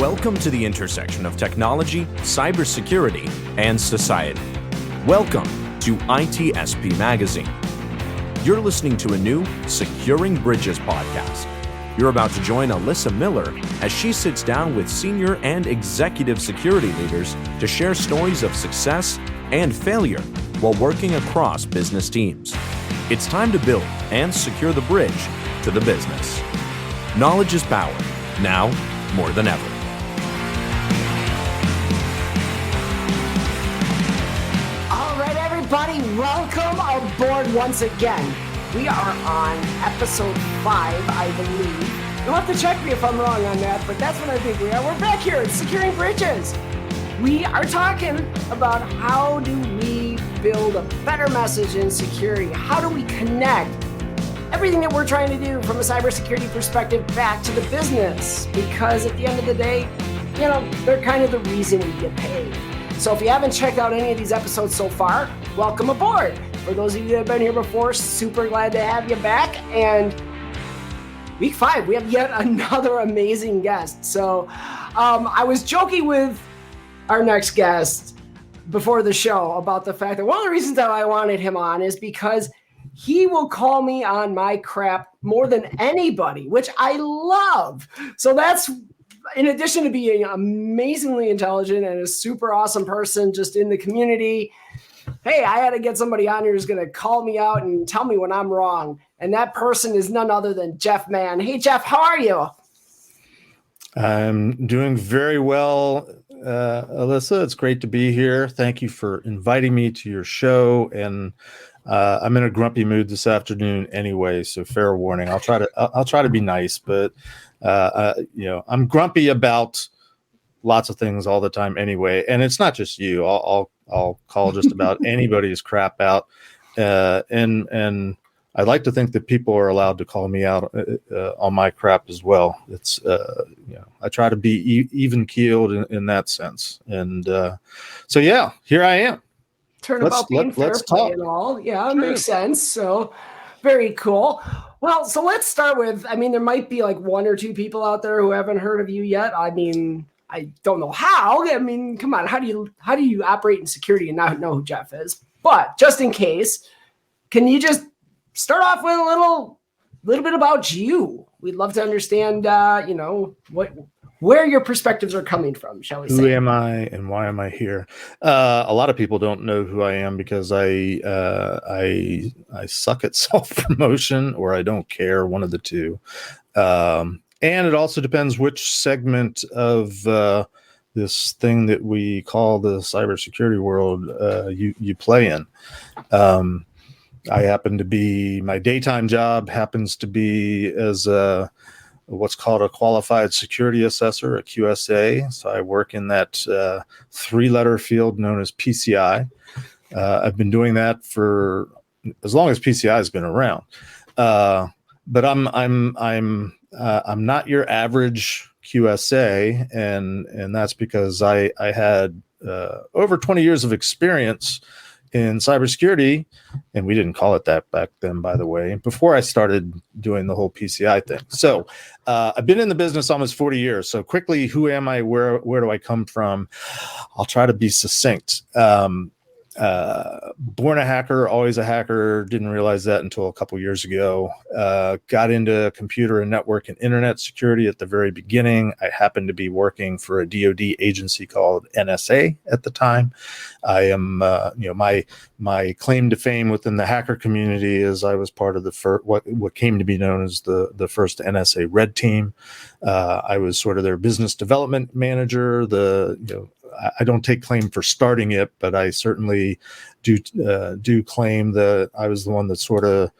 Welcome to the intersection of technology, cybersecurity, and society. Welcome to ITSP Magazine. You're listening to a new Securing Bridges podcast. You're about to join Alyssa Miller as she sits down with senior and executive security leaders to share stories of success and failure while working across business teams. It's time to build and secure the bridge to the business. Knowledge is power, now more than ever. All right, everybody, welcome aboard once again. We are on episode 5, I believe. You'll have to check me if I'm wrong on that, but that's what I think we are. We're back here at Securing Bridges. We are talking about how do we build a better message in security? How do we connect everything that we're trying to do from a cybersecurity perspective back to the business? Because at the end of the day, they're kind of the reason we get paid. So if you haven't checked out any of these episodes so far, welcome aboard. For those of you that have been here before, super glad to have you back. And week 5, we have yet another amazing guest. So I was joking with our next guest before the show about the fact that one of the reasons that I wanted him on is because he will call me on my crap more than anybody, which I love. So that's in addition to being amazingly intelligent and a super awesome person just in the community. Hey, I had to get somebody on here who's going to call me out and tell me when I'm wrong. And that person is none other than Jeff Mann. Hey, Jeff, how are you? I'm doing very well, Alyssa. It's great to be here. Thank you for inviting me to your show. And I'm in a grumpy mood this afternoon anyway, so fair warning. I'll try to be nice, but I'm grumpy about lots of things all the time anyway. And it's not just you. I'll call just about anybody's crap out, and I like to think that people are allowed to call me out on my crap as well. It's I try to be even keeled in that sense, and so yeah, here I am. Turnabout being fair play and all. Yeah, it makes sense. So very cool. Well, so let's start with, there might be like 1 or 2 people out there who haven't heard of you yet. I don't know how. Come on, how do you operate in security and not know who Jeff is? But just in case, can you just start off with a little bit about you? We'd love to understand where your perspectives are coming from, shall we say? Who am I and why am I here? A lot of people don't know who I am because I suck at self-promotion, or I don't care, one of the two. And it also depends which segment of this thing that we call the cybersecurity world you play in. I happen to be, my daytime job happens to be as what's called a qualified security assessor, a QSA. So I work in that 3-letter field known as PCI. I've been doing that for as long as PCI has been around. But I'm not your average QSA, and that's because I had over 20 years of experience in cybersecurity, and we didn't call it that back then, by the way, before I started doing the whole PCI thing. So I've been in the business almost 40 years. So quickly, who am I? Where do I come from? I'll try to be succinct. Born a hacker, always a hacker. Didn't realize that until a couple years ago. Got into computer and network and internet security at the very beginning. I happened to be working for a DoD agency called NSA at the time. I am, my claim to fame within the hacker community is I was part of the what came to be known as the first NSA Red Team. I was sort of their business development manager. I don't take claim for starting it, but I certainly do claim that I was the one that sort of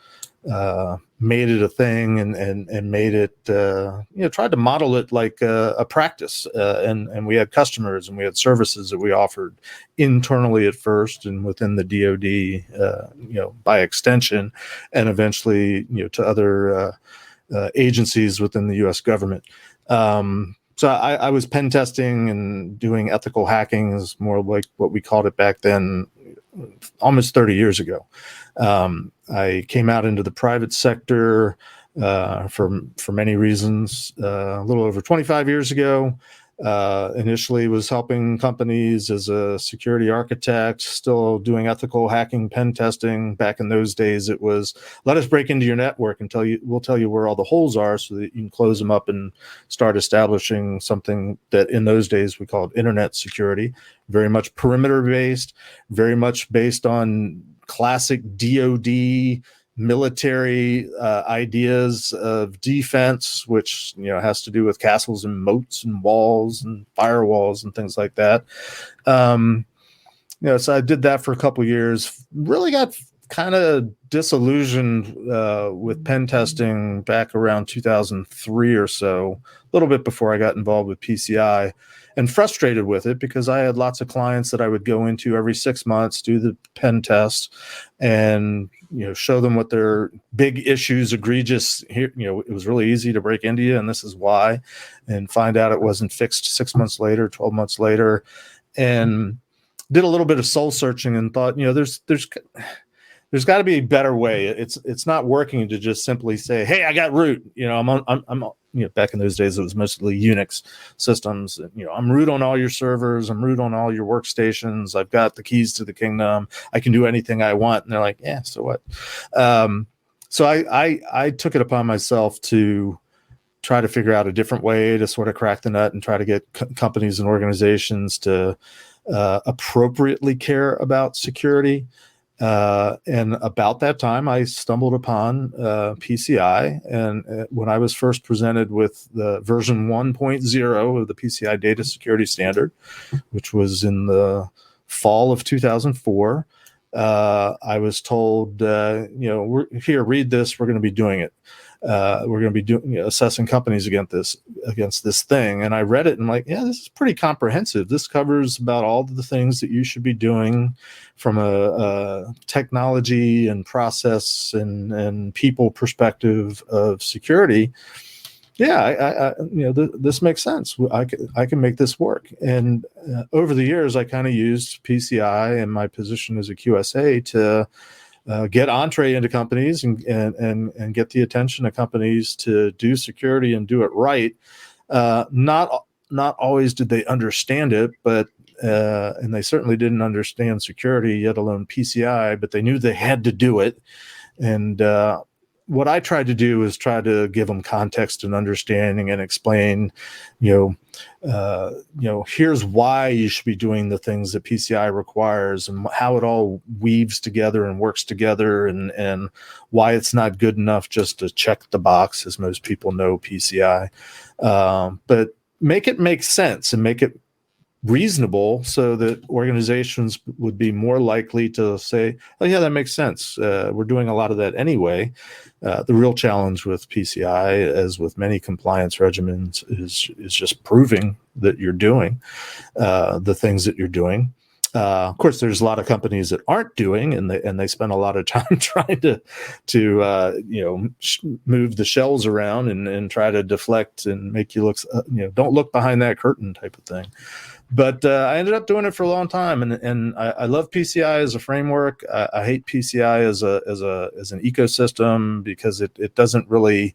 made it a thing and made it, tried to model it like a practice. And we had customers and we had services that we offered internally at first and within the DoD, by extension, and eventually, to other agencies within the U.S. government. So I was pen testing and doing ethical hacking, is more like what we called it back then, almost 30 years ago. I came out into the private sector for many reasons a little over 25 years ago. Initially was helping companies as a security architect, still doing ethical hacking, pen testing. Back in those days, it was, let us break into your network and we'll tell you where all the holes are so that you can close them up and start establishing something that in those days we called internet security. Very much perimeter based, very much based on classic DoD military ideas of defense, which has to do with castles and moats and walls and firewalls and things like that. So I did that for a couple of years. Really got kind of disillusioned with pen testing back around 2003 or so, a little bit before I got involved with PCI, and frustrated with it because I had lots of clients that I would go into every 6 months, do the pen test, and show them what their big issues, egregious here. It was really easy to break into you, and this is why, and find out it wasn't fixed 6 months later, 12 months later, and did a little bit of soul searching and thought, there's got to be a better way. It's not working to just simply say, hey, I got root. I'm back in those days, it was mostly Unix systems. I'm root on all your servers. I'm root on all your workstations. I've got the keys to the kingdom. I can do anything I want. And they're like, yeah, so what? So I took it upon myself to try to figure out a different way to sort of crack the nut and try to get companies and organizations to appropriately care about security. And about that time, I stumbled upon PCI. And when I was first presented with the version 1.0 of the PCI data security standard, which was in the fall of 2004, I was told, we're here, read this. We're going to be doing it. We're going to be doing assessing companies against this thing. And I read it and like, yeah, this is pretty comprehensive. This covers about all of the things that you should be doing from a technology and process and people perspective of security. Yeah, this makes sense. I can make this work. And over the years, I kind of used PCI and my position as a QSA to get entree into companies and get the attention of companies to do security and do it right. Not always did they understand it, but and they certainly didn't understand security, yet alone PCI, but they knew they had to do it. And what I tried to do is try to give them context and understanding and explain, here's why you should be doing the things that PCI requires and how it all weaves together and works together and why it's not good enough just to check the box, as most people know PCI, but make it make sense and make it reasonable so that organizations would be more likely to say, oh yeah, that makes sense. We're doing a lot of that anyway. The real challenge with PCI, as with many compliance regimens, is just proving that you're doing the things that you're doing. Of course, there's a lot of companies that aren't doing, and they spend a lot of time trying to move the shells around and try to deflect and make you look, don't look behind that curtain type of thing. But I ended up doing it for a long time, and I love PCI as a framework. I hate PCI as an ecosystem because it doesn't really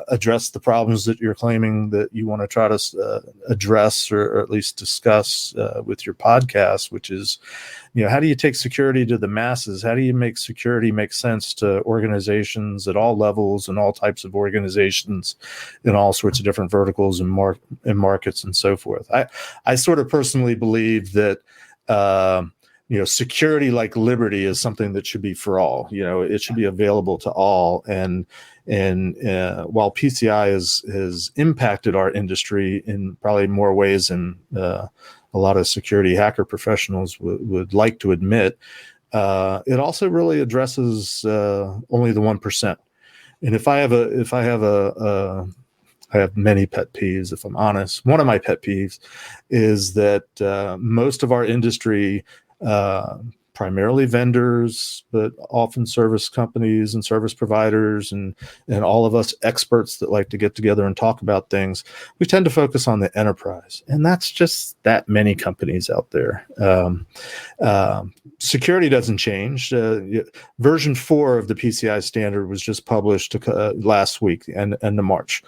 address the problems that you're claiming that you want to try to address or at least discuss with your podcast, which is, how do you take security to the masses? How do you make security make sense to organizations at all levels and all types of organizations in all sorts of different verticals and markets and so forth? I sort of personally believe that security, like liberty, is something that should be for all. It should be available to all. And while PCI has impacted our industry in probably more ways than a lot of security hacker professionals would like to admit, it also really addresses only the 1%. And I have many pet peeves, if I'm honest. One of my pet peeves is that most of our industry, primarily vendors, but often service companies and service providers and all of us experts that like to get together and talk about things, we tend to focus on the enterprise. And that's just that many companies out there. Security doesn't change. Version 4 of the PCI standard was just published last week, end of March.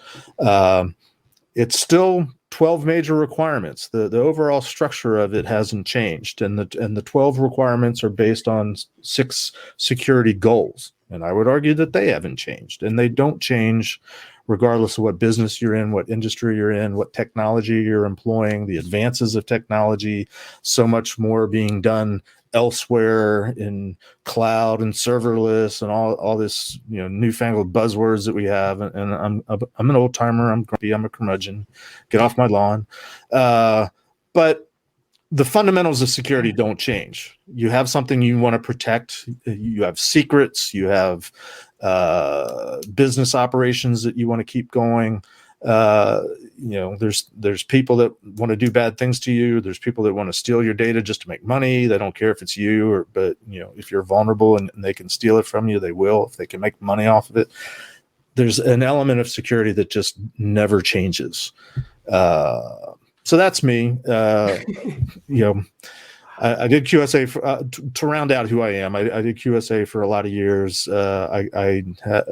It's still 12 major requirements. The overall structure of it hasn't changed, and the 12 requirements are based on 6 security goals. And I would argue that they haven't changed, and they don't change regardless of what business you're in, what industry you're in, what technology you're employing, the advances of technology, so much more being done elsewhere in cloud and serverless and all this, newfangled buzzwords that we have. And I'm an old timer. I'm grumpy. I'm a curmudgeon. Get off my lawn. But the fundamentals of security don't change. You have something you want to protect. You have secrets. You have business operations that you want to keep going. There's people that want to do bad things to you. There's people that want to steal your data just to make money. They don't care if it's you but if you're vulnerable and they can steal it from you, they will, if they can make money off of it. There's an element of security that just never changes. So that's me. I did QSA to round out who I am. I did QSA for a lot of years. I had,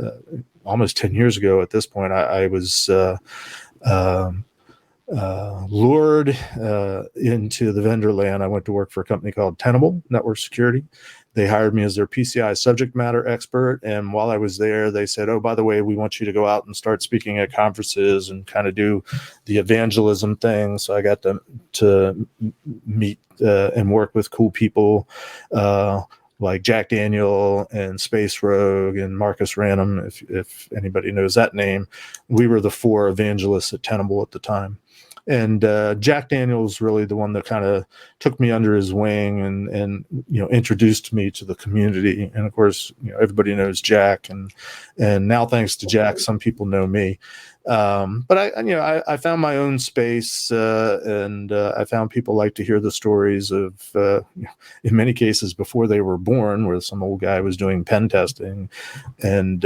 almost 10 years ago at this point, I was lured into the vendor land. I went to work for a company called Tenable Network Security. They hired me as their PCI subject matter expert. And while I was there, they said, oh, by the way, we want you to go out and start speaking at conferences and kind of do the evangelism thing. So I got to meet and work with cool people like Jack Daniel and Space Rogue and Marcus Random, if anybody knows that name. We were the 4 evangelists at Tenable at the time. And Jack Daniel's really the one that kind of took me under his wing and introduced me to the community. And of course, everybody knows Jack, and now thanks to Jack, some people know me. But I found my own space, and I found people like to hear the stories of, in many cases before they were born, where some old guy was doing pen testing, and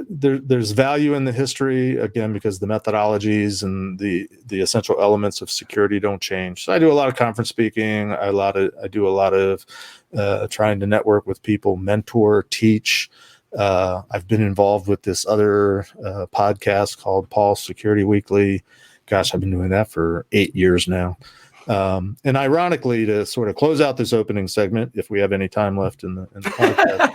there's value in the history, again, because the methodologies and the essential elements of security don't change. So I do a lot of conference speaking. I do a lot of trying to network with people, mentor, teach. I've been involved with this other podcast called Paul's Security Weekly. Gosh, I've been doing that for 8 years now. And ironically, to sort of close out this opening segment, if we have any time left in the podcast,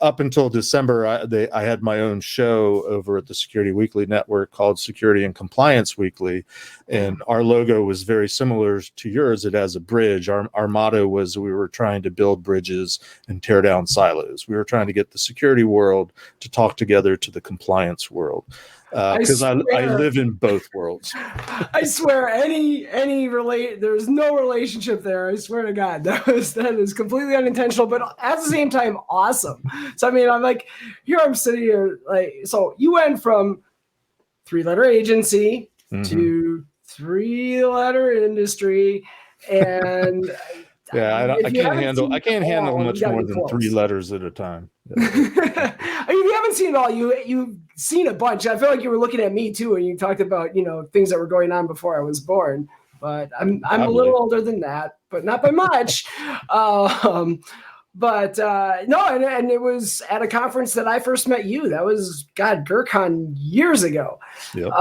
up until December, I had my own show over at the Security Weekly Network called Security and Compliance Weekly. And our logo was very similar to yours. It has a bridge. Our motto was we were trying to build bridges and tear down silos. We were trying to get the security world to talk together to the compliance world. Because I live in both worlds. I swear, there's no relationship there. I swear to God, that is completely unintentional, but at the same time, awesome. So I mean, I'm like, I'm sitting here, like, so you went from 3-letter agency to 3-letter industry, and yeah, I can't handle much more than 3 letters at a time. I mean, if you haven't seen it all, you've seen a bunch. I feel like you were looking at me too, and you talked about things that were going on before I was born. But I'm a little older than that, but not by much. No, and it was at a conference that I first met you. That was GrrCon years ago. Yep.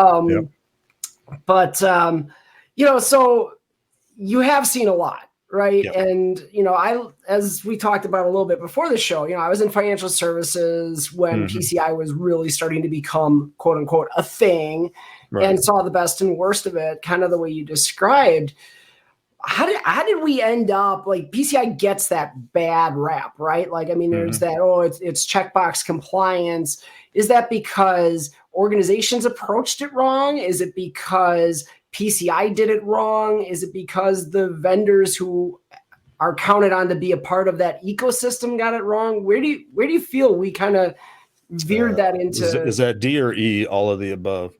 But so you have seen a lot. Right. Yep. And, as we talked about a little bit before the show, I was in financial services when PCI was really starting to become, quote unquote, a thing, and saw the best and worst of it, kind of the way you described. How did we end up, like, PCI gets that bad rap, right? Like, I mean, there's that, it's checkbox compliance. Is that because organizations approached it wrong? Is it because PCI did it wrong? Is it because the vendors who are counted on to be a part of that ecosystem got it wrong? Where do you feel we kind of veered that into? Is that D or E? All of the above.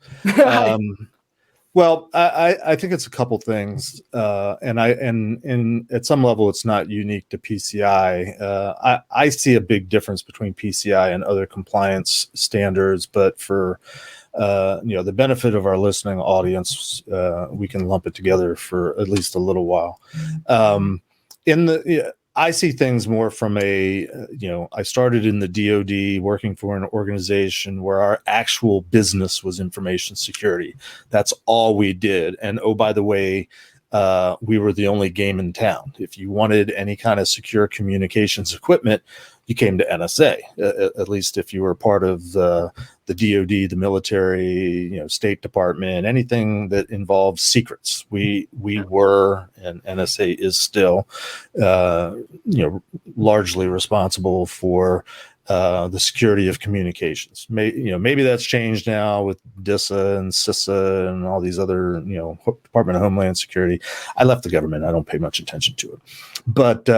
Well, I think it's a couple things, and at some level, it's not unique to PCI. I see a big difference between PCI and other compliance standards, but for the benefit of our listening audience, we can lump it together for at least a little while. I see things more from I started in the DoD working for an organization where our actual business was information security. That's all we did. And oh, by the way, we were the only game in town. If you wanted any kind of secure communications equipment, you came to NSA, at least if you were part of the DoD, the military, State Department, anything that involves secrets. We were, and NSA is still, largely responsible for the security of communications. Maybe that's changed now with DISA and CISA and all these other, Department of Homeland Security. I left the government. I don't pay much attention to it, but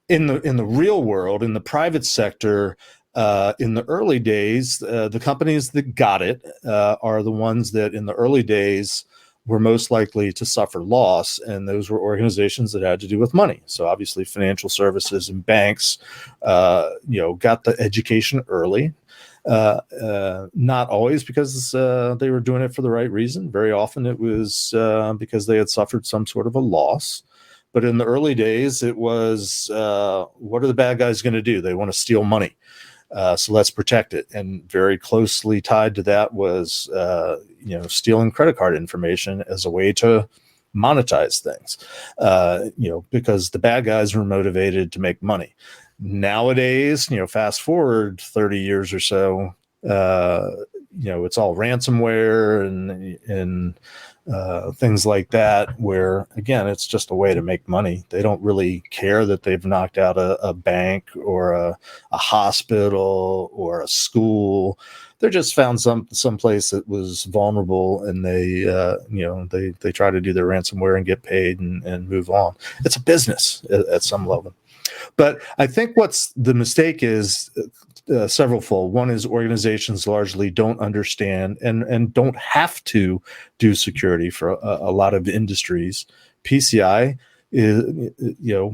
in the real world, in the private sector, in the early days, the companies that got it are the ones that in the early days were most likely to suffer loss. And those were organizations that had to do with money. So obviously financial services and banks, got the education early. Not always because they were doing it for the right reason. Very often it was because they had suffered some sort of a loss. But in the early days, it was, what are the bad guys going to do? They want to steal money. So let's protect it. And very closely tied to that was, stealing credit card information as a way to monetize things, because the bad guys were motivated to make money. Nowadays, fast forward 30 years or so, it's all ransomware and things like that, where again, it's just a way to make money. They don't really care that they've knocked out a bank or a hospital or a school. They just found some place that was vulnerable, and they try to do their ransomware and get paid and move on. It's a business at some level. But I think what's the mistake is severalfold. One is organizations largely don't understand and don't have to do security for a lot of industries. PCI is,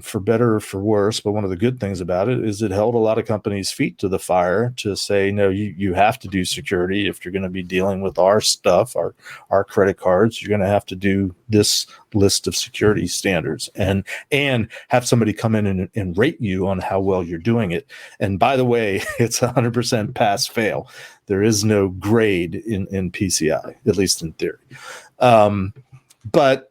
for better or for worse, but one of the good things about it is it held a lot of companies' feet to the fire to say, no, you have to do security. If you're going to be dealing with our stuff, our credit cards, you're going to have to do this list of security standards and have somebody come in and rate you on how well you're doing it. And by the way, it's 100% pass fail. There is no grade in PCI, at least in theory. But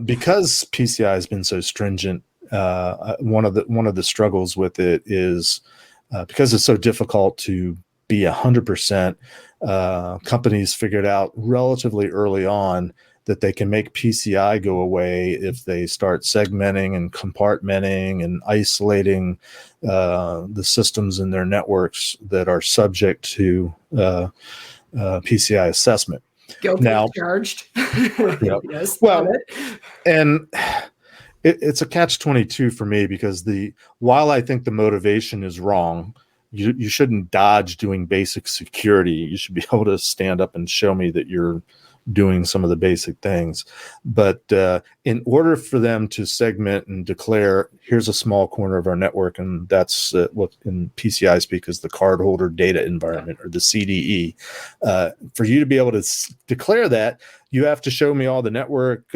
because PCI has been so stringent, one of the struggles with it is because it's so difficult to be 100%. Companies figured out relatively early on that they can make PCI go away if they start segmenting and compartmenting and isolating the systems in their networks that are subject to PCI assessment. Guilty now charged. Yes. Well, and it's a catch-22 for me, because while I think the motivation is wrong, you shouldn't dodge doing basic security. You should be able to stand up and show me that you're doing some of the basic things. But in order for them to segment and declare, here's a small corner of our network, and that's what in PCI speak is the cardholder data environment, or the CDE. For you to be able to declare that, you have to show me all the network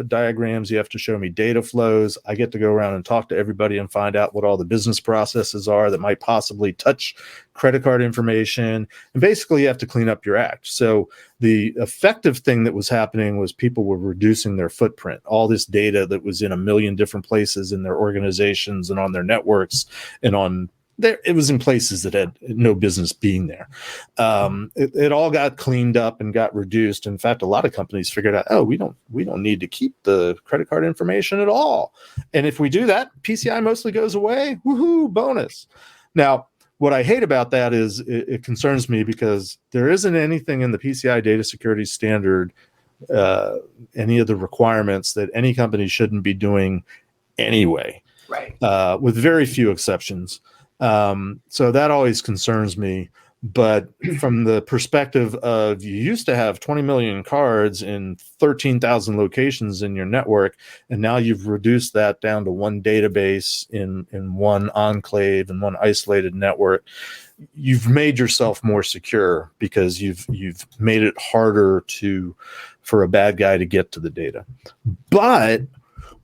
diagrams. You have to show me data flows. I get to go around and talk to everybody and find out what all the business processes are that might possibly touch credit card information. And basically, you have to clean up your act. So the effective thing that was happening was people were reducing their footprint. All this data that was in a million different places in their organizations and on their networks and on there, it was in places that had no business being there. It all got cleaned up and got reduced. In fact, a lot of companies figured out, we don't need to keep the credit card information at all. And if we do that, PCI mostly goes away. Woohoo, bonus. Now, what I hate about that is it concerns me, because there isn't anything in the PCI data security standard, any of the requirements that any company shouldn't be doing anyway, right? With very few exceptions. So that always concerns me. But from the perspective of, you used to have 20 million cards in 13,000 locations in your network, and now you've reduced that down to one database in one enclave and one isolated network. You've made yourself more secure, because you've made it harder for a bad guy to get to the data. But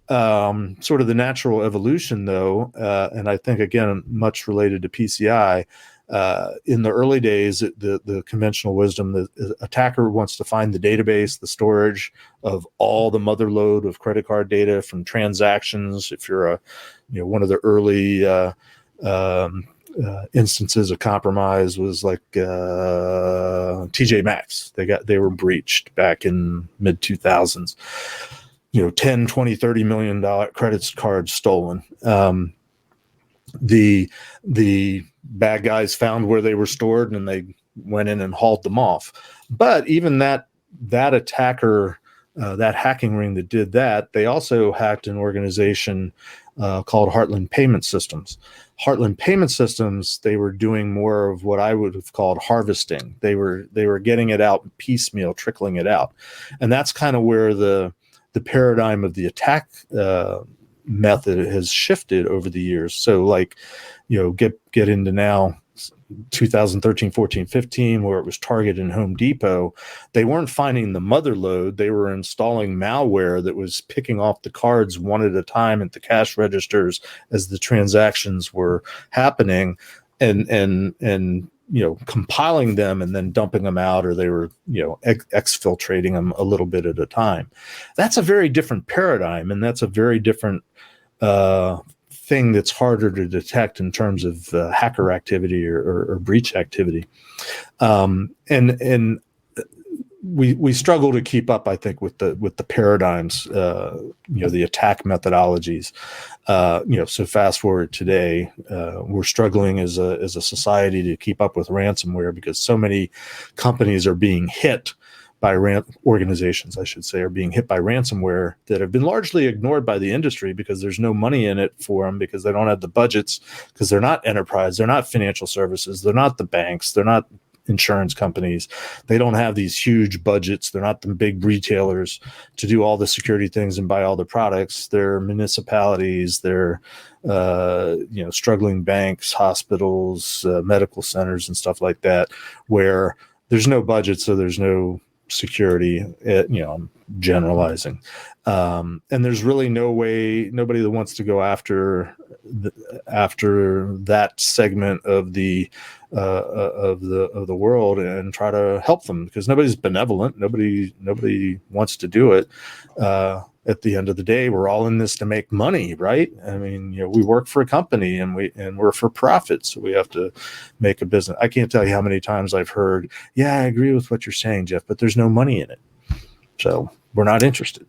Sort of the natural evolution, though, and I think, again, much related to PCI, in the early days, the conventional wisdom, the attacker wants to find the database, the storage of all the mother lode of credit card data from transactions. If you're one of the early instances of compromise was like TJ Maxx. They were breached back in mid 2000s. 10, 20, $30 million credit cards stolen. The bad guys found where they were stored and they went in and hauled them off. But even that attacker, that hacking ring that did that, they also hacked an organization called Heartland Payment Systems. Heartland Payment Systems, they were doing more of what I would have called harvesting. They were getting it out piecemeal, trickling it out. And that's kind of where the paradigm of the attack method has shifted over the years. So get into now 2013, 14, 15, where it was Target and Home Depot. They weren't finding the mother lode. They were installing malware that was picking off the cards one at a time at the cash registers as the transactions were happening, and compiling them and then dumping them out, or they were, exfiltrating them a little bit at a time. That's a very different paradigm, and that's a very different thing that's harder to detect in terms of hacker activity or breach activity. And we struggle to keep up, I think, with the paradigms, the attack methodologies. So fast forward today, we're struggling as a society to keep up with ransomware because so many companies are being hit by organizations, I should say, are being hit by ransomware that have been largely ignored by the industry because there's no money in it for them, because they don't have the budgets, because they're not enterprise, they're not financial services, they're not the banks, they're not insurance companies. They don't have these huge budgets. They're not the big retailers to do all the security things and buy all the products. They're municipalities. They're struggling banks, hospitals, medical centers, and stuff like that, where there's no budget, so there's no security. I'm generalizing, and there's really nobody that wants to go after that segment of the world and try to help them, because nobody's benevolent. Nobody wants to do it. At the end of the day, we're all in this to make money, right? I mean, we work for a company and we're for profit, so we have to make a business. I can't tell you how many times I've heard, "Yeah, I agree with what you're saying, Jeff, but there's no money in it, so we're not interested."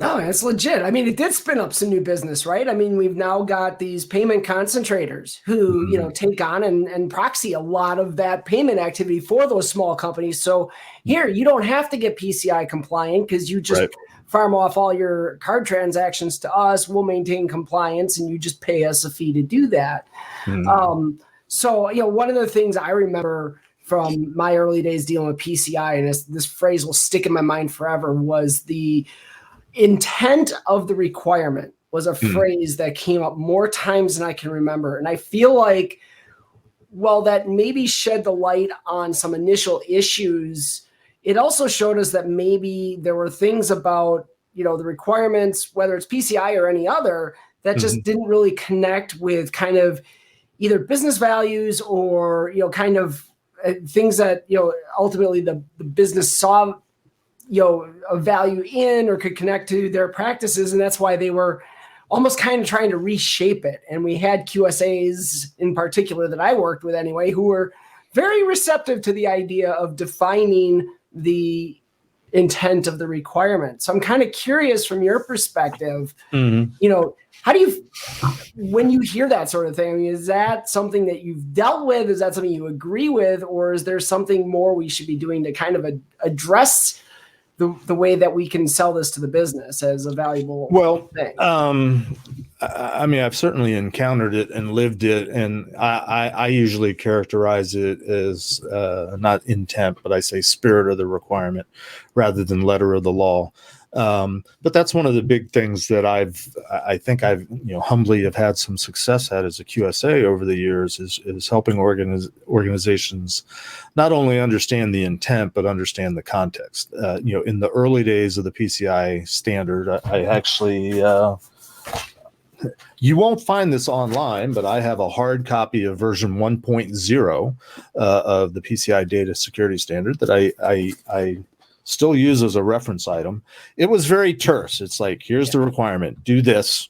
No, it's legit. I mean, it did spin up some new business, right? I mean, we've now got these payment concentrators who, take on and proxy a lot of that payment activity for those small companies. So here, you don't have to get PCI compliant because you just farm off all your card transactions to us. We'll maintain compliance and you just pay us a fee to do that. So, one of the things I remember from my early days dealing with PCI, and this phrase will stick in my mind forever, was the intent of the requirement was a phrase that came up more times than I can remember. And I feel like, well, that maybe shed the light on some initial issues. It also showed us that maybe there were things about, the requirements, whether it's PCI or any other, that just didn't really connect with kind of either business values or, kind of things that, ultimately the business saw a value in or could connect to their practices. And that's why they were almost kind of trying to reshape it. And we had QSAs in particular that I worked with anyway, who were very receptive to the idea of defining the intent of the requirement. So I'm kind of curious from your perspective, how do you, when you hear that sort of thing, I mean, is that something that you've dealt with? Is that something you agree with? Or is there something more we should be doing to kind of address the way that we can sell this to the business as a valuable thing? I mean, I've certainly encountered it and lived it, and I usually characterize it as not intent, but I say spirit of the requirement rather than letter of the law. But that's one of the big things that I think I've humbly have had some success at as a QSA over the years is helping organizations not only understand the intent but understand the context. In the early days of the PCI standard, I actually you won't find this online, but I have a hard copy of version 1.0 of the PCI data security standard that I still use as a reference item. It was very terse. It's like, here's the requirement, do this,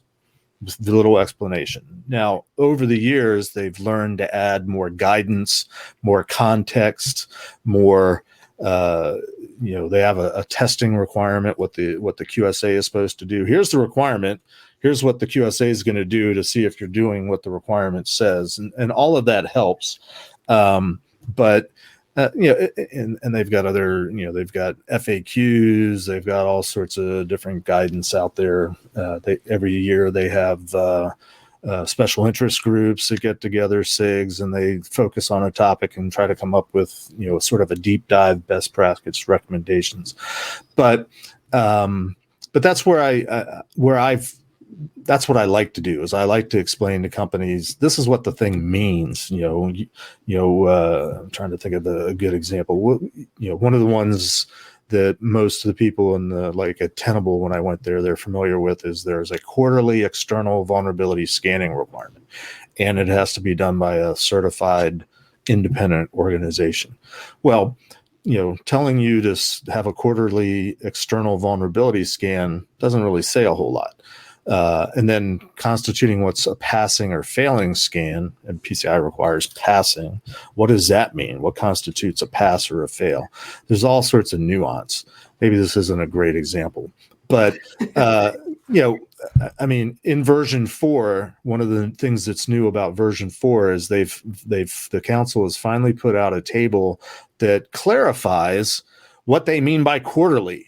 with the little explanation. Now, over the years, they've learned to add more guidance, more context, more, they have a testing requirement, what the QSA is supposed to do. Here's the requirement. Here's what the QSA is going to do to see if you're doing what the requirement says. And all of that helps. But and they've got other, they've got FAQs, they've got all sorts of different guidance out there. Every year they have special interest groups that get together, SIGs, and they focus on a topic and try to come up with, sort of a deep dive best practice recommendations. But that's that's what I like to do, is I like to explain to companies, this is what the thing means. I'm trying to think of a good example. One of the ones that most of the people at Tenable, when I went there, they're familiar with, is there's a quarterly external vulnerability scanning requirement, and it has to be done by a certified independent organization. Well, telling you to have a quarterly external vulnerability scan doesn't really say a whole lot. And then constituting what's a passing or failing scan, and PCI requires passing. What does that mean? What constitutes a pass or a fail? There's all sorts of nuance. Maybe this isn't a great example, but in version 4, one of the things that's new about version 4 is the council has finally put out a table that clarifies what they mean by quarterly.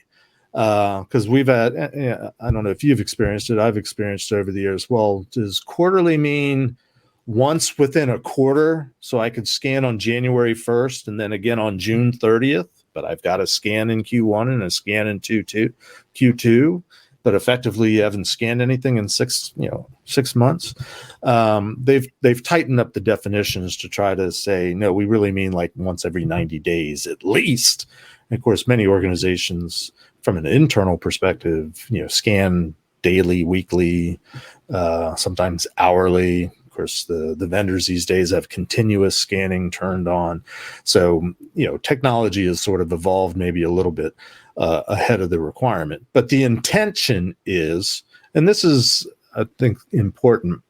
Because we've had, I don't know if you've experienced it, I've experienced it over the years. Well, does quarterly mean once within a quarter? So I could scan on January 1st and then again on June 30th, but I've got a scan in Q1 and a scan in Q2, but effectively you haven't scanned anything in 6 months. They've tightened up the definitions to try to say, no, we really mean like once every 90 days at least. And of course, many organizations, from an internal perspective, scan daily, weekly, sometimes hourly. Of course, the vendors these days have continuous scanning turned on. So, technology has sort of evolved maybe a little bit ahead of the requirement. But the intention is, and this is, I think, important.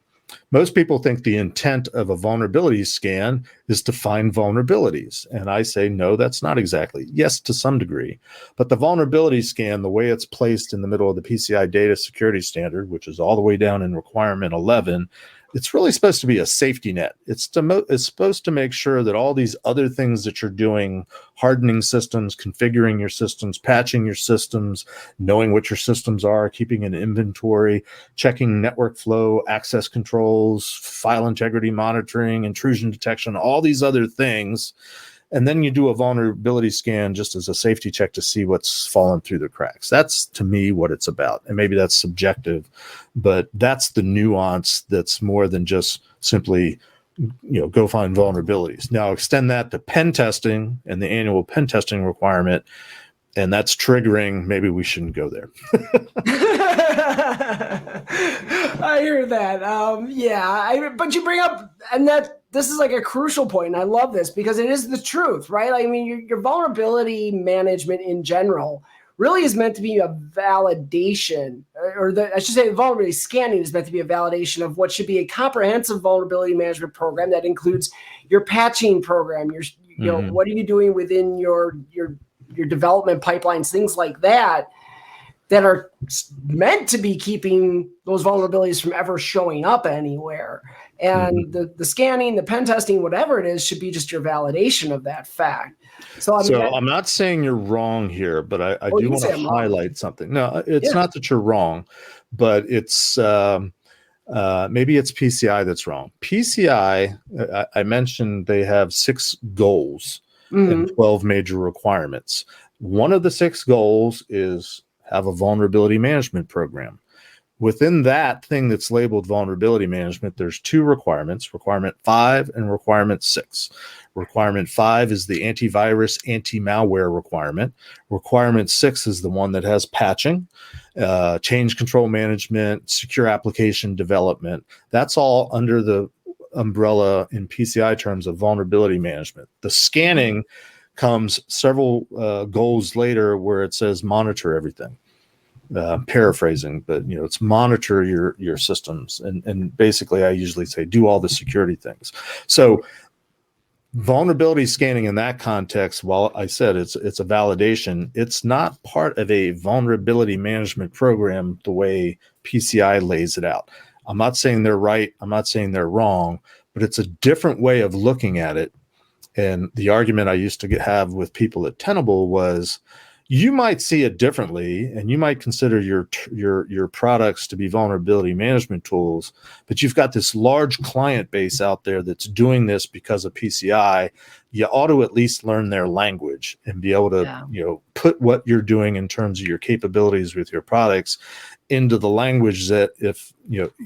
Most people think the intent of a vulnerability scan is to find vulnerabilities. And I say, no, that's not exactly. Yes, to some degree. But the vulnerability scan, the way it's placed in the middle of the PCI data security standard, which is all the way down in requirement 11, it's really supposed to be a safety net. It's supposed to make sure that all these other things that you're doing, hardening systems, configuring your systems, patching your systems, knowing what your systems are, keeping an inventory, checking network flow, access controls, file integrity monitoring, intrusion detection, all these other things. And then you do a vulnerability scan just as a safety check to see what's fallen through the cracks. That's, to me, what it's about. And maybe that's subjective, but that's the nuance that's more than just simply, go find vulnerabilities. Now, extend that to pen testing and the annual pen testing requirement, and that's triggering. Maybe we shouldn't go there. I hear that. But you bring up, and this is like a crucial point, and I love this because it is the truth, right? I mean, your vulnerability management in general really is meant to be a validation, vulnerability scanning is meant to be a validation of what should be a comprehensive vulnerability management program that includes your patching program, what are you doing within your development pipelines, things like that are meant to be keeping those vulnerabilities from ever showing up anywhere. And the scanning, the pen testing, whatever it is, should be just your validation of that fact. So I'm not saying you're wrong here, but I do want to highlight something. No, it's not that you're wrong, but it's maybe it's PCI that's wrong. PCI, I mentioned they have 6 goals and 12 major requirements. One of the 6 goals is have a vulnerability management program. within that thing that's labeled vulnerability management, there's two requirements, requirement 5 and requirement 6. Requirement 5 is the antivirus, anti-malware requirement. Requirement 6 is the one that has patching, change control management, secure application development. That's all under the umbrella in PCI terms of vulnerability management. The scanning comes several goals later where it says monitor everything. Paraphrasing, but it's monitor your systems, and basically I usually say do all the security things. So vulnerability scanning in that context, while I said it's a validation, it's not part of a vulnerability management program the way PCI lays it out. I'm not saying they're right, I'm not saying they're wrong, but it's a different way of looking at it. And the argument I used to have with people at Tenable was, you might see it differently, and you might consider your products to be vulnerability management tools, but you've got this large client base out there that's doing this because of PCI. You ought to at least learn their language and be able to, put what you're doing in terms of your capabilities with your products into the language that if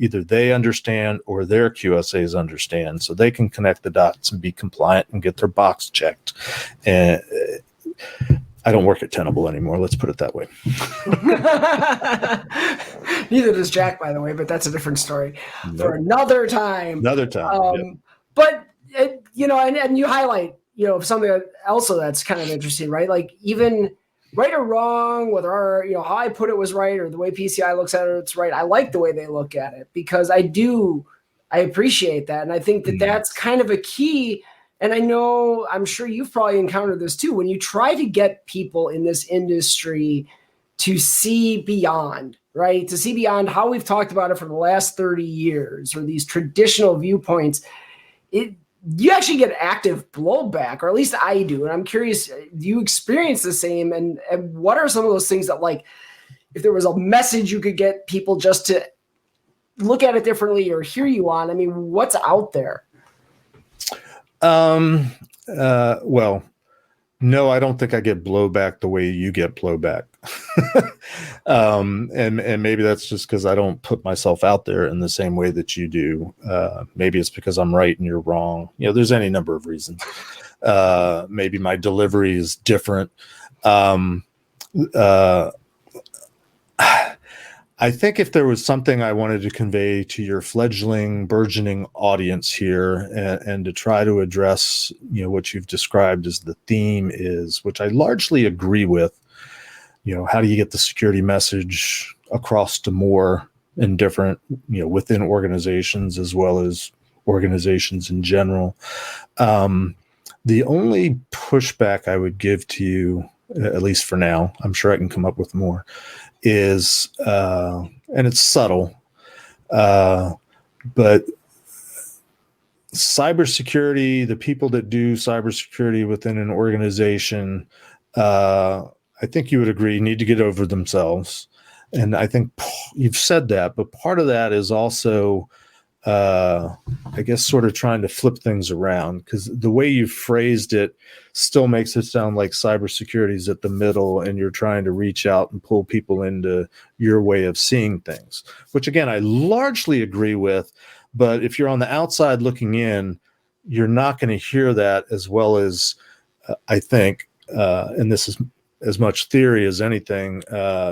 either they understand or their QSAs understand, so they can connect the dots and be compliant and get their box checked. And I don't work at Tenable anymore. Let's put it that way. Neither does Jack, by the way, but that's a different story for another time. But and you highlight something else that's kind of interesting, right? Like even right or wrong, whether how I put it was right or the way PCI looks at it, it's right. I like the way they look at it because I appreciate that, and I think that that's kind of a key. And I'm sure you've probably encountered this too, when you try to get people in this industry to see beyond, right? To see beyond how we've talked about it for the last 30 years or these traditional viewpoints, you actually get active blowback, or at least I do. And I'm curious, do you experience the same? And what are some of those things that, like, if there was a message you could get people just to look at it differently or hear you on, I mean, what's out there? Well, no, I don't think I get blowback the way you get blowback. And maybe that's just because I don't put myself out there in the same way that you do. Maybe it's because I'm right and you're wrong. There's any number of reasons. Maybe my delivery is different. I think if there was something I wanted to convey to your fledgling, burgeoning audience here, and to try to address, what you've described as the theme is, which I largely agree with, how do you get the security message across to more and different, within organizations as well as organizations in general. The only pushback I would give to you, at least for now, I'm sure I can come up with more, is, and it's subtle, but cybersecurity, the people that do cybersecurity within an organization, I think you would agree, need to get over themselves. And I think you've said that, but part of that is also, I guess, sort of trying to flip things around, because the way you phrased it still makes it sound like cybersecurity is at the middle and you're trying to reach out and pull people into your way of seeing things, which again, I largely agree with. But if you're on the outside looking in, you're not going to hear that as well as I think, and this is as much theory as anything,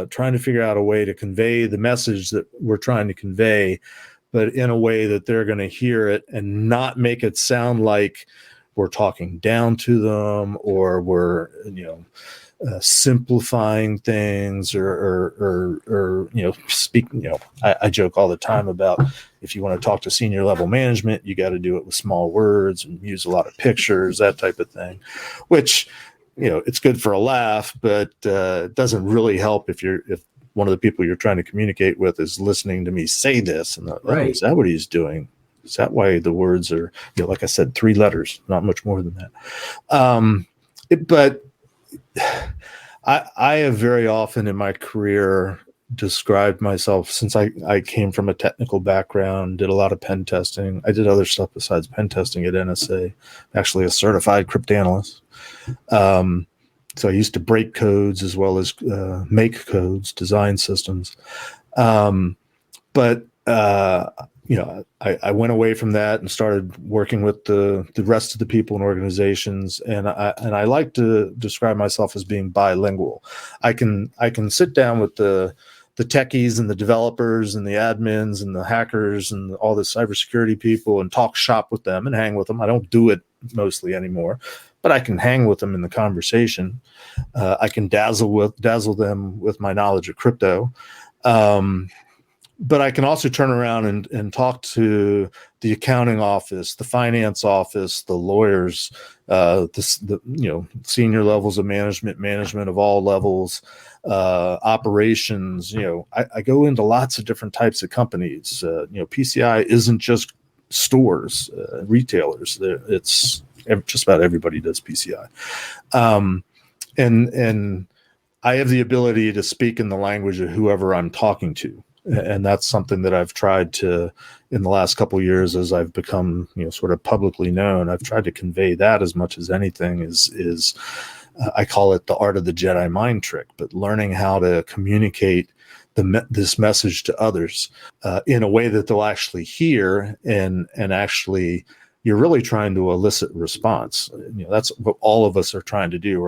trying to figure out a way to convey the message that we're trying to convey, but in a way that they're going to hear it and not make it sound like we're talking down to them or we're, simplifying things or speak. I joke all the time about, if you want to talk to senior level management, you got to do it with small words and use a lot of pictures, that type of thing, which, it's good for a laugh, but it doesn't really help if one of the people you're trying to communicate with is listening to me say this and right. Is that what he's doing? Is that why the words are, like I said, 3 letters, not much more than that. But I have very often in my career described myself, since I came from a technical background, did a lot of pen testing. I did other stuff besides pen testing at NSA, actually a certified cryptanalyst. So I used to break codes as well as make codes, design systems. But I went away from that and started working with the rest of the people in organizations, and I like to describe myself as being bilingual. I can sit down with the techies and the developers and the admins and the hackers and all the cybersecurity people and talk shop with them and hang with them. I don't do it mostly anymore, but I can hang with them in the conversation. I can dazzle them with my knowledge of crypto. But I can also turn around and talk to the accounting office, the finance office, the lawyers, senior levels of management of all levels, operations. I go into lots of different types of companies. PCI isn't just stores, retailers. It's just about everybody does PCI, and I have the ability to speak in the language of whoever I'm talking to. And that's something that I've tried to, in the last couple of years, as I've become, sort of publicly known, I've tried to convey that as much as anything is I call it the art of the Jedi mind trick, but learning how to communicate this message to others in a way that they'll actually hear and actually, you're really trying to elicit response. That's what all of us are trying to do.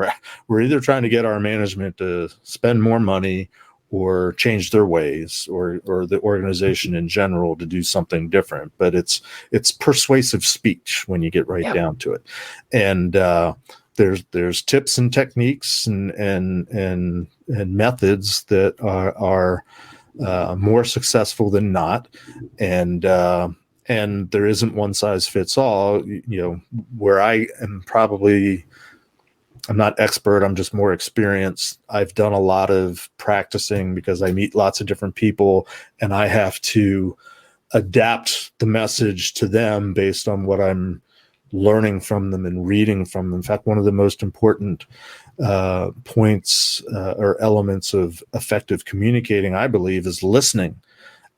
We're either trying to get our management to spend more money or change their ways, or the organization in general to do something different. But it's persuasive speech when you get right down to it. And there's tips and techniques and methods that are more successful than not. And there isn't one size fits all. Where I am probably, I'm not expert, I'm just more experienced. I've done a lot of practicing because I meet lots of different people and I have to adapt the message to them based on what I'm learning from them and reading from them. In fact, one of the most important points or elements of effective communicating, I believe, is listening,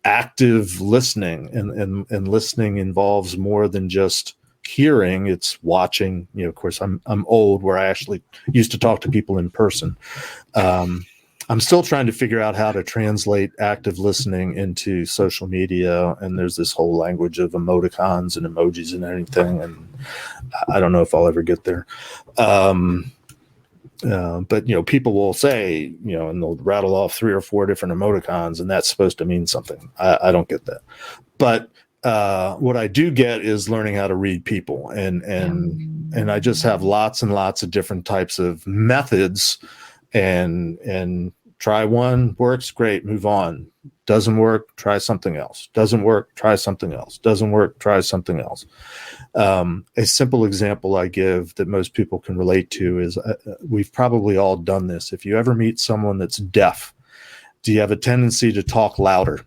active listening. And listening involves more than just hearing, it's watching. Of course, I'm old, where I actually used to talk to people in person. I'm still trying to figure out how to translate active listening into social media, and there's this whole language of emoticons and emojis and everything, and I don't know if I'll ever get there. But people will say, and they'll rattle off 3 or 4 different emoticons, and that's supposed to mean something. I don't get that, but what I do get is learning how to read people, and I just have lots and lots of different types of methods, and try one, works, great, move on. Doesn't work, try something else. Doesn't work, try something else. Doesn't work, try something else. A simple example I give that most people can relate to is we've probably all done this. If you ever meet someone that's deaf, do you have a tendency to talk louder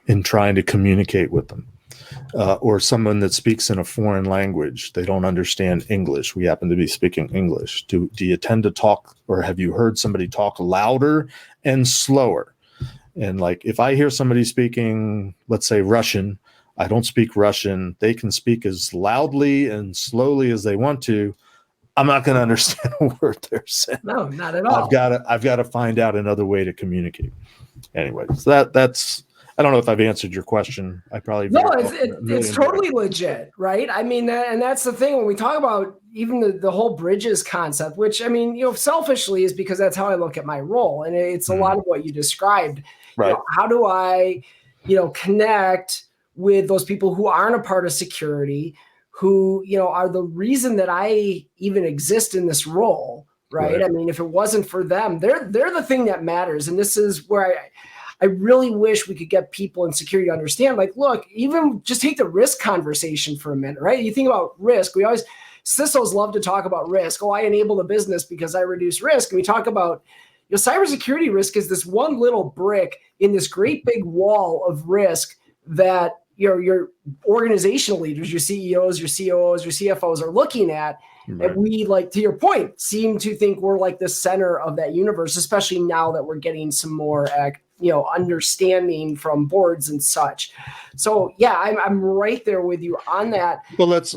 in trying to communicate with them? Or someone that speaks in a foreign language, they don't understand English. We happen to be speaking English. Do you tend to talk, or have you heard somebody talk louder and slower? And like, if I hear somebody speaking, let's say Russian, I don't speak Russian. They can speak as loudly and slowly as they want to. I'm not going to understand a word they're saying. No, not at all. I've got to find out another way to communicate. Anyway, so that's. I don't know if I've answered your question. I probably it's totally legit, right? I mean, and that's the thing when we talk about even the whole bridges concept, which I mean, selfishly is because that's how I look at my role, and it's a lot of what you described. Right? How do I, connect with those people who aren't a part of security, who are the reason that I even exist in this role, right? I mean, if it wasn't for them, they're the thing that matters, and this is where I really wish we could get people in security to understand, like, look, even just take the risk conversation for a minute, right? You think about risk. CISOs love to talk about risk. Oh, I enable the business because I reduce risk. And we talk about, cybersecurity risk is this one little brick in this great big wall of risk that your organizational leaders, your CEOs, your COOs, your CFOs are looking at. Right. And we, like, to your point, seem to think we're like the center of that universe, especially now that we're getting some more understanding from boards and such. So yeah, I'm right there with you on that. Well, let's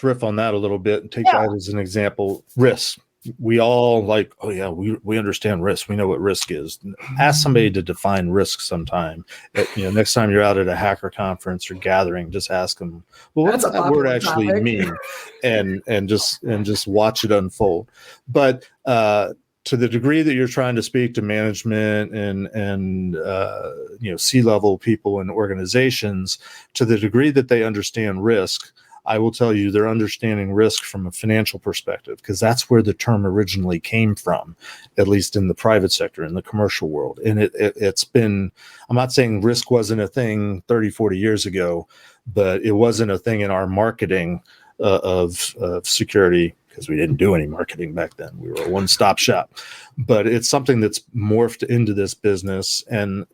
riff on that a little bit and take that as an example. Risk. we all like, oh yeah, we understand risk. We know what risk is. Ask somebody to define risk sometime. Next time you're out at a hacker conference or gathering, just ask them, well, what That's does a that word popular actually topic. mean? And just watch it unfold. But to the degree that you're trying to speak to management and C-level people and organizations, to the degree that they understand risk, I will tell you they're understanding risk from a financial perspective, because that's where the term originally came from, at least in the private sector, in the commercial world. And it's been, I'm not saying risk wasn't a thing 30, 40 years ago, but it wasn't a thing in our marketing of security, because we didn't do any marketing back then. We were a one-stop shop. But it's something that's morphed into this business. And,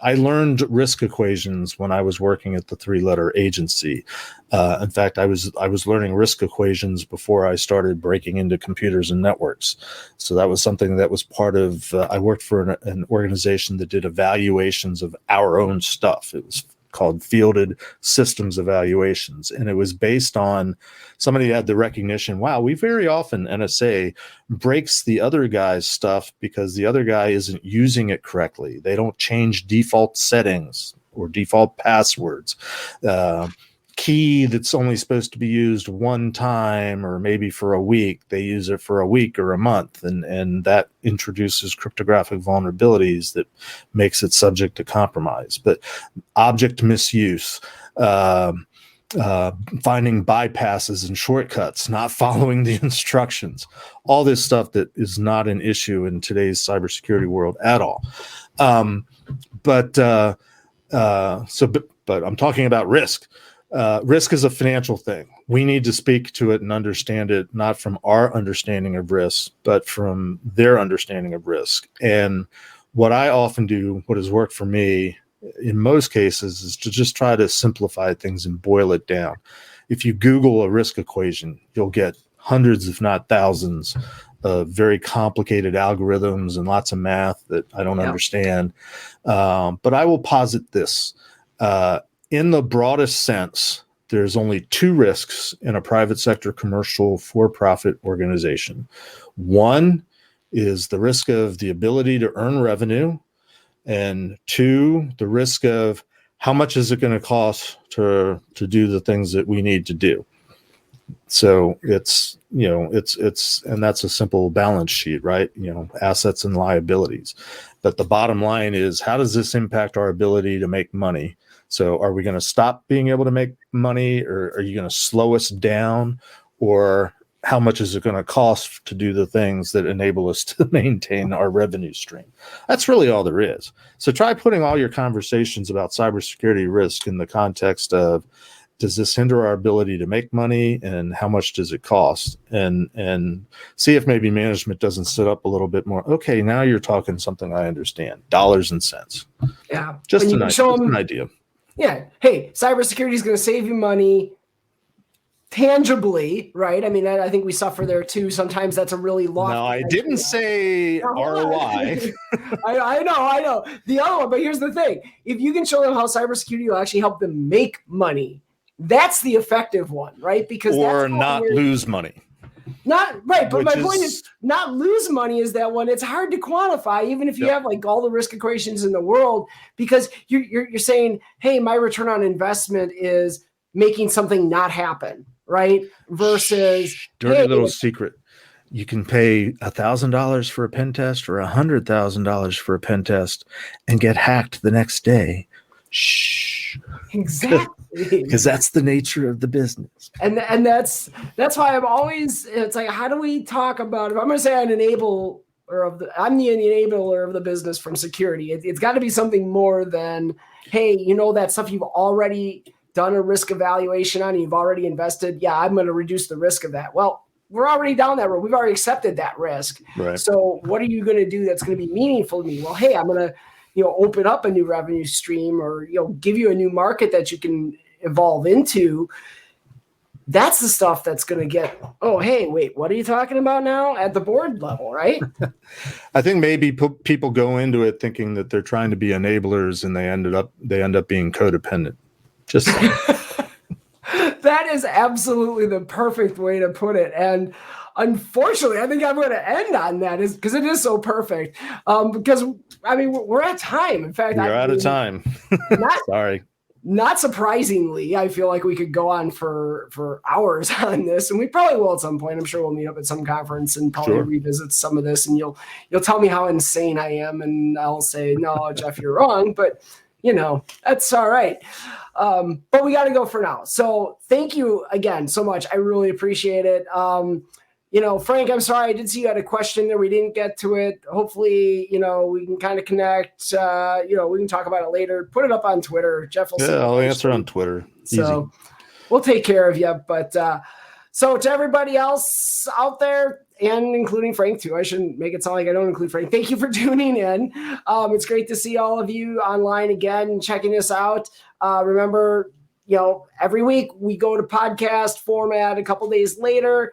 I learned risk equations when I was working at the 3-letter agency. In fact, I was learning risk equations before I started breaking into computers and networks. So that was something that was part of, I worked for an organization that did evaluations of our own stuff. It was called Fielded Systems Evaluations. And it was based on somebody had the recognition, wow, we very often, NSA breaks the other guy's stuff because the other guy isn't using it correctly. They don't change default settings or default passwords. Key that's only supposed to be used one time or maybe for a week, they use it for a week or a month, and that introduces cryptographic vulnerabilities that makes it subject to compromise. But object misuse, finding bypasses and shortcuts, not following the instructions, all this stuff that is not an issue in today's cybersecurity world at all. But I'm talking about risk. Risk is a financial thing. We need to speak to it and understand it, not from our understanding of risk, but from their understanding of risk. And what I often do, what has worked for me in most cases, is to just try to simplify things and boil it down. If you Google a risk equation, you'll get hundreds, if not thousands, of very complicated algorithms and lots of math that I don't understand. But I will posit this. In the broadest sense, there's only 2 risks in a private sector commercial for-profit organization. One is the risk of the ability to earn revenue, and 2, the risk of how much is it going to cost to do the things that we need to do. So it's and that's a simple balance sheet, right? Assets and liabilities. But the bottom line is, how does this impact our ability to make money? So are we going to stop being able to make money, or are you going to slow us down, or how much is it going to cost to do the things that enable us to maintain our revenue stream? That's really all there is. So try putting all your conversations about cybersecurity risk in the context of, does this hinder our ability to make money, and how much does it cost? And see if maybe management doesn't sit up a little bit more. Okay, now you're talking something I understand. Dollars and cents. Yeah. Just an idea. Yeah. Hey, cybersecurity is going to save you money tangibly, right? I mean, I think we suffer there too. Sometimes that's a really long. No, I didn't say ROI. I know. The other one, but here's the thing. If you can show them how cybersecurity will actually help them make money, that's the effective one, right? Because or not lose money. Not right, but my point is not lose money is that one. It's hard to quantify, even if you have like all the risk equations in the world, because you're saying, hey, my return on investment is making something not happen, right? Versus dirty little secret. You can pay $1,000 for a pen test or $100,000 for a pen test and get hacked the next day. Shh. Exactly. Because that's the nature of the business. And that's why I'm always, it's like, how do we talk about it? I'm going to say I'm the enabler of the business from security. It's got to be something more than, hey, that stuff you've already done a risk evaluation on, you've already invested. Yeah, I'm going to reduce the risk of that. Well, we're already down that road. We've already accepted that risk. Right. So what are you going to do that's going to be meaningful to me? Well, hey, I'm going to, open up a new revenue stream, or, give you a new market that you can evolve into. That's the stuff that's going to get, oh, hey, wait, what are you talking about now at the board level, right? I think maybe people go into it thinking that they're trying to be enablers, and they end up being codependent. Just that is absolutely the perfect way to put it. And unfortunately, I think I'm going to end on that because it is so perfect. Because I mean, we're at time. In fact, We're out of time. Sorry. Not surprisingly, I feel like we could go on for hours on this, and we probably will at some point. I'm sure we'll meet up at some conference and probably revisit some of this, and you'll tell me how insane I am, and I'll say, no, Jeff, you're wrong, but that's all right. But we got to go for now. So thank you again so much. I really appreciate it. Frank, I'm sorry. I did see you had a question there. We didn't get to it. Hopefully, we can kind of connect. We can talk about it later. Put it up on Twitter. Jeff will I'll answer on Twitter. So we'll take care of you. But so to everybody else out there, and including Frank too, I shouldn't make it sound like I don't include Frank. Thank you for tuning in. It's great to see all of you online again, checking us out. Remember, every week we go to podcast format a couple days later.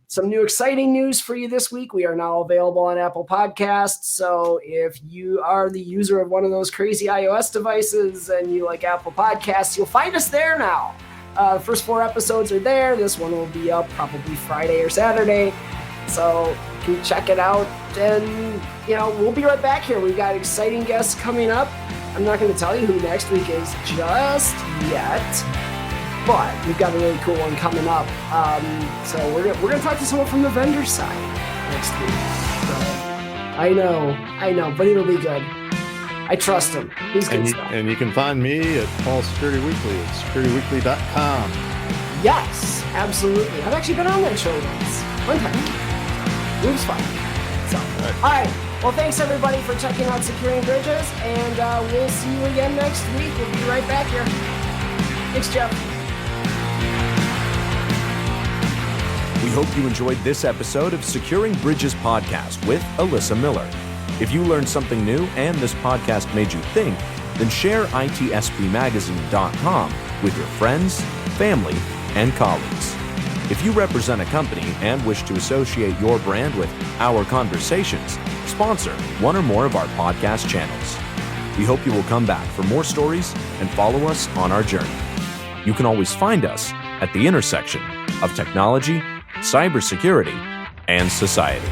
Some new exciting news for you this week. We are now available on Apple Podcasts. So if you are the user of one of those crazy iOS devices and you like Apple Podcasts, you'll find us there now. The first 4 episodes are there. This one will be up probably Friday or Saturday. So you can check it out. And, we'll be right back here. We've got exciting guests coming up. I'm not going to tell you who next week is just yet. But we've got a really cool one coming up. So we're gonna talk to someone from the vendor side next week. So, I know, but it'll be good. I trust him. He's good stuff. And you can find me at Paul Security Weekly at securityweekly.com. Yes, absolutely. I've actually been on that show once. One time. It was fun. So, all right. Well, thanks everybody for checking out Securing Bridges, and we'll see you again next week. We'll be right back here. Thanks, Jeff. We hope you enjoyed this episode of Securing Bridges podcast with Alyssa Miller. If you learned something new and this podcast made you think, then share itspmagazine.com with your friends, family, and colleagues. If you represent a company and wish to associate your brand with our conversations, sponsor one or more of our podcast channels. We hope you will come back for more stories and follow us on our journey. You can always find us at the intersection of technology, cybersecurity, and society.